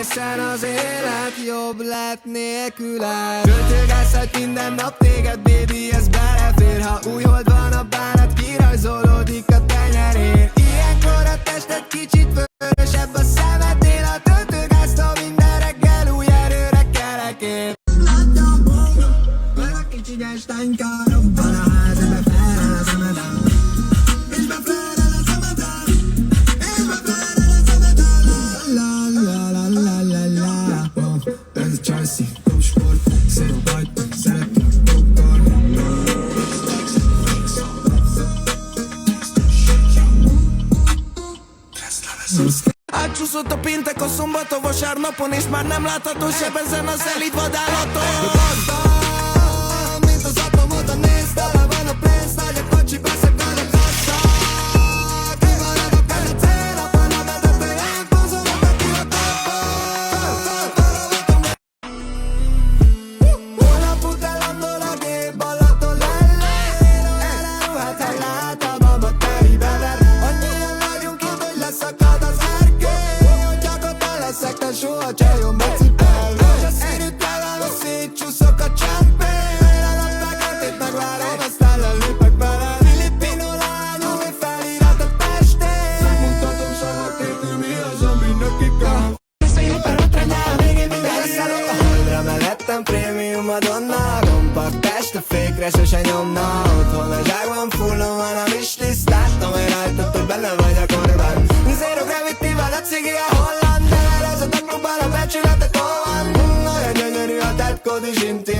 Hiszen az élet jobb lett nélküled. Költőgászhat minden nap téged, baby, ez belefér. Ha új hold van a bánat, kirajzolódik a tenyerén. Ilyenkor a tested kicsit vörösebb, a szemednél a töltőgáztól minden reggel új erőre kerekén. Láttam volna, mert a kicsi gyestányka robban a ház, ebbe felel a szemedem. És befelel a szemedem, és befelel a szemedem. La la la la la la. Ez a Chelsea, top sport, szép bajt, szeretünk doktor. Átcsúszott a péntek, a szombat, a vasárnapon, és már nem látható seb ezen az elit vadállaton. Mint az atomot a néz, tele van a pénz, nagy a kocsi, beszegad a kassa. Kivarad a kerecén, a pan a vezetőjén, pozolok neki a tapon. Holnap után landol a gép, Balaton lellén. Olyan elruhát, ha lát a baba telibe ver. Annyian vagyunk itt, hogy leszakad az erkély. Hogy gyakorta leszek, de soha csaljon becipel. És a színűttel van, a szétcsúszok a csampén. A naptákat itt megvárom, aztán lelépek bele. Filipino lány, új felirat a testén. Megmutatom szavakértő, mi az, ami neki kell. Szépen ott rendel, végén minden leszelok. A holdra mellettem prémium Madonna. Kompakt test, a fékre sose nyomna. Otthon a zsákban fullon van a wishlist. Láttam, hogy rajtad, hogy benne vagy a korban. Zero gravity-vel a cigi a holland. De ez a taklóban a becsületet hol van. Olyan gyönyörű a tetkód is intim.